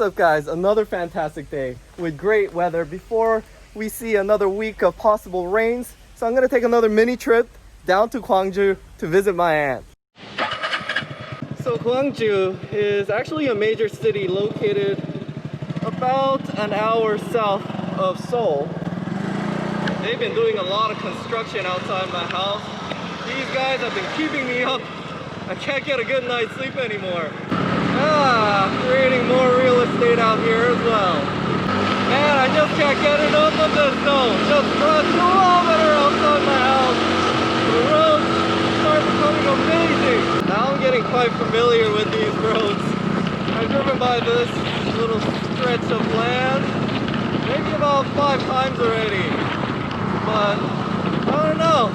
up, guys? Another fantastic day with great weather before we see another week of possible rains. So I'm gonna take another mini trip down to Gwangju to visit my aunt. So Gwangju is actually a major city located about an hour south of Seoul. They've been doing a lot of construction outside my house. These guys have been keeping me up. I can't get a good night's sleep anymore. Creating more real estate out here as well. Man, I just can't get enough of this though. Just for a kilometer outside my house. The roads start becoming amazing. Now I'm getting quite familiar with these roads. I've driven by this little stretch of land maybe about 5 times already. But I don't know.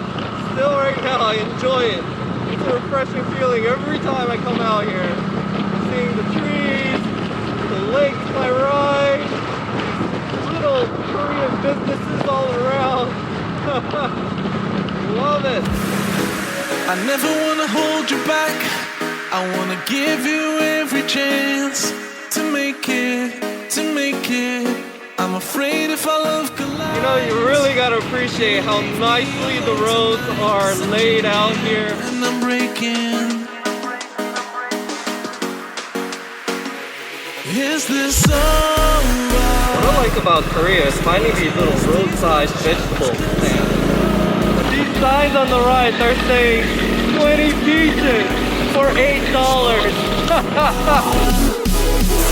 Still right now I enjoy it. It's a refreshing feeling every time I come out here. Seeing the trees, the lake to my right, little Korean businesses all around. Love it. I never wanna hold you back. I wanna give you every chance to make it, to make it. I'm afraid if our love collides. You know, you really gotta appreciate how nicely the roads are laid out here. And I'm breaking. Is this over? What I like about Korea is finding these little roadside vegetable stands. But these signs on the right, they're saying 20 peaches for $8.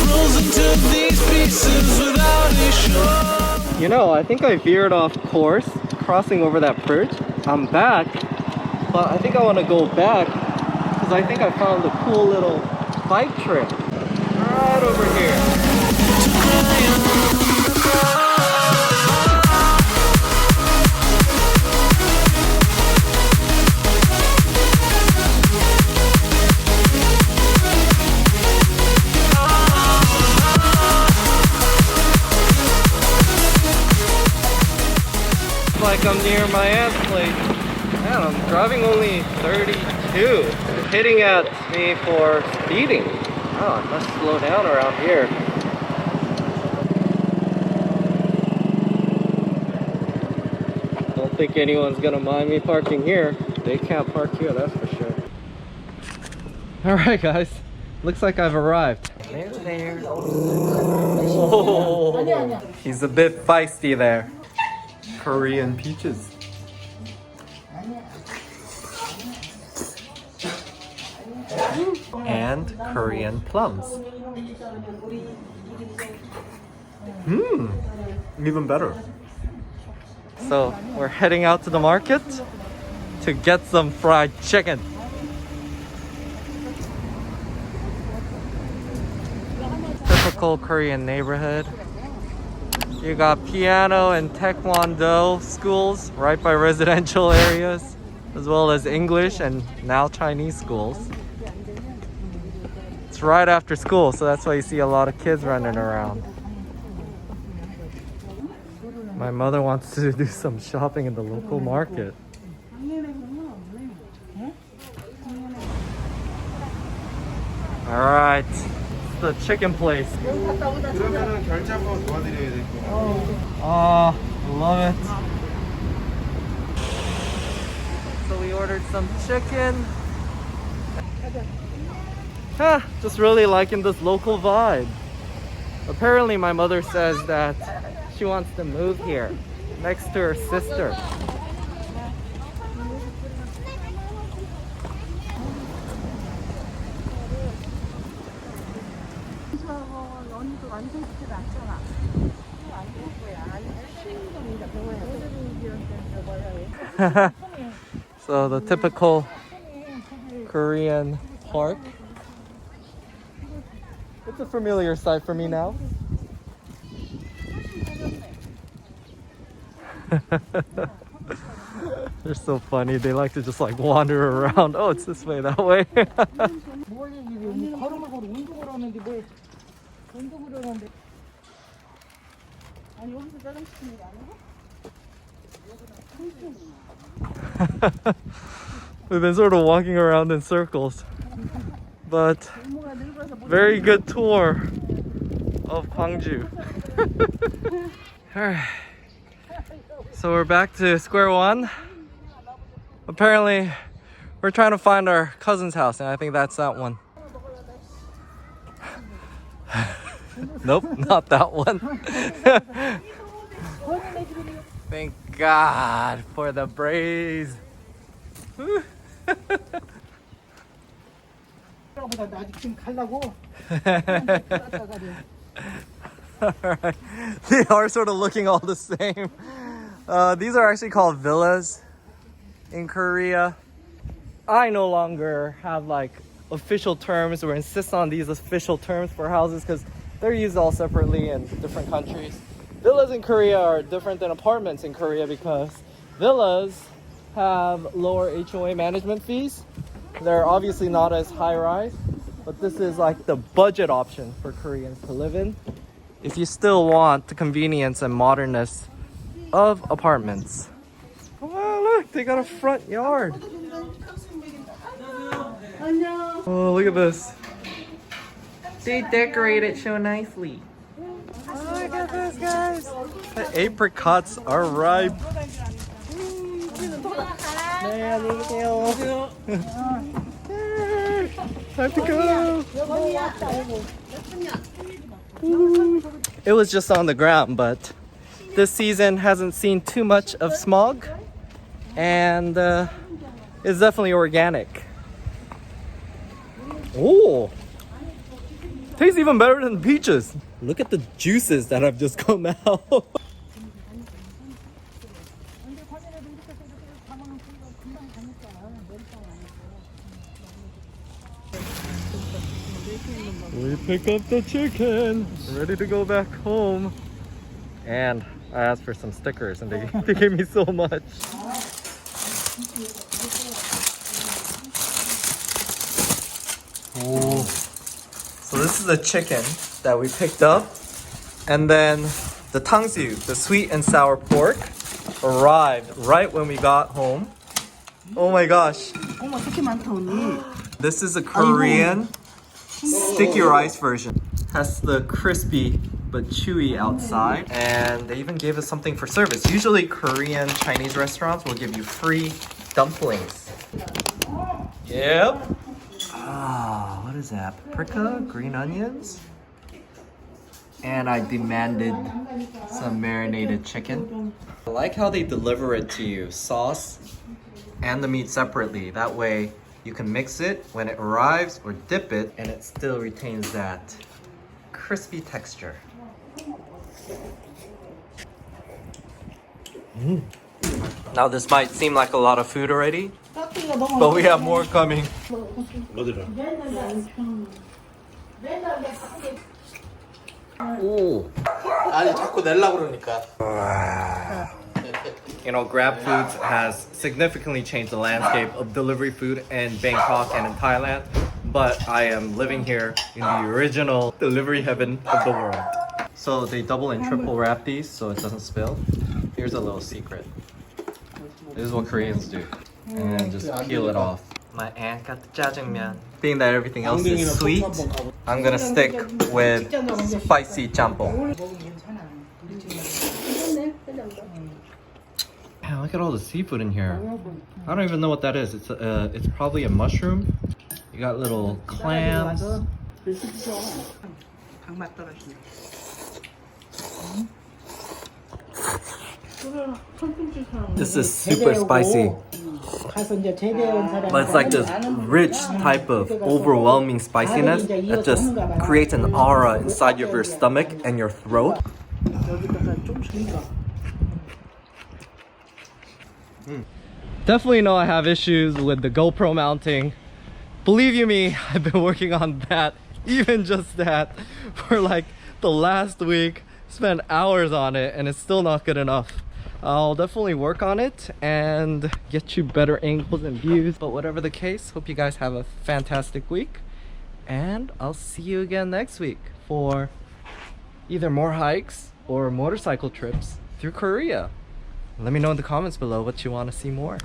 Frozen to these pieces without a show. You know, I think I veered off course crossing over that bridge. I'm back, but I think I want to go back because I think I found a cool little bike trail right over here. Like I'm near my aunt's place. Man, I'm driving only 32. They're hitting at me for speeding. Oh, I must slow down around here. Don't think anyone's gonna mind me parking here. They can't park here, that's for sure. Alright guys, looks like I've arrived. There. Oh, he's a bit feisty there. Korean peaches. And Korean plums. Even better. So we're heading out to the market to get some fried chicken. Typical Korean neighborhood. You got piano and taekwondo schools right by residential areas, as well as English and now Chinese schools. It's right after school, so that's why you see a lot of kids running around. My mother wants to do some shopping in the local market. Alright, it's the chicken place. 그러면은 결제 한번 도와드려야 될 것 같아요. Oh, love it. So we ordered some chicken. Just really liking this local vibe. Apparently my mother says that she wants to move here next to her sister. So the typical Korean park. It's a familiar sight for me now. They're so funny. They like to just like wander around. Oh, it's this way, that way. We've been sort of walking around in circles, but very good tour of Gwangju. Alright. So we're back to square one. Apparently, we're trying to find our cousin's house, and I think that's that one. Nope, not that one. Thank God for the breeze. Alright, they are sort of looking all the same. These are actually called villas in Korea. I no longer have like official terms or insist on these official terms for houses because they're used all separately in different countries. Villas in Korea are different than apartments in Korea because villas have lower HOA management fees. They're obviously not as high rise, but this is like the budget option for Koreans to live in if you still want the convenience and modernness of apartments. Oh, look, they got a front yard. Oh, look at this. They decorated so nicely. Oh, look at this, guys. The apricots are ripe. Time to go. It was just on the ground, but this season hasn't seen too much of smog, and it's definitely organic. Oh, tastes even better than peaches. Look at the juices that have just come out. We pick up the chicken, ready to go back home. And I asked for some stickers and they gave me so much. Oh. So this is the chicken that we picked up. And then the Tang-su-yuk, the sweet and sour pork, arrived right when we got home. Oh my gosh. This is a Korean sticky rice version. Has the crispy but chewy outside, and they even gave us something for service. Usually Korean Chinese restaurants will give you free dumplings. Yep. Ah, what is that? Paprika, green onions, and I demanded some marinated chicken. I like how they deliver it to you, sauce and the meat separately. That way you can mix it when it arrives or dip it, and it still retains that crispy texture. Now this might seem like a lot of food already, but we have more coming. Ooh. You know, Grab Foods has significantly changed the landscape of delivery food in Bangkok and in Thailand, but I am living here in the original delivery heaven of the world. So they double and triple wrap these so it doesn't spill. Here's a little secret. This is what Koreans do. And then just peel it off. My aunt got the Jjaa-jang-myeon. Being that everything else is sweet, I'm gonna stick with spicy Jjam-pong. Man, look at all the seafood in here. I don't even know what that is. It's probably a mushroom. You got little clams. This is super spicy. But it's like this rich type of overwhelming spiciness that just creates an aura inside of your stomach and your throat. Definitely know I have issues with the GoPro mounting. Believe you me, I've been working on that, even just that, for like the last week. Spent hours on it and it's still not good enough. I'll definitely work on it and get you better angles and views. But whatever the case, hope you guys have a fantastic week. And I'll see you again next week for either more hikes or motorcycle trips through Korea. Let me know in the comments below what you want to see more.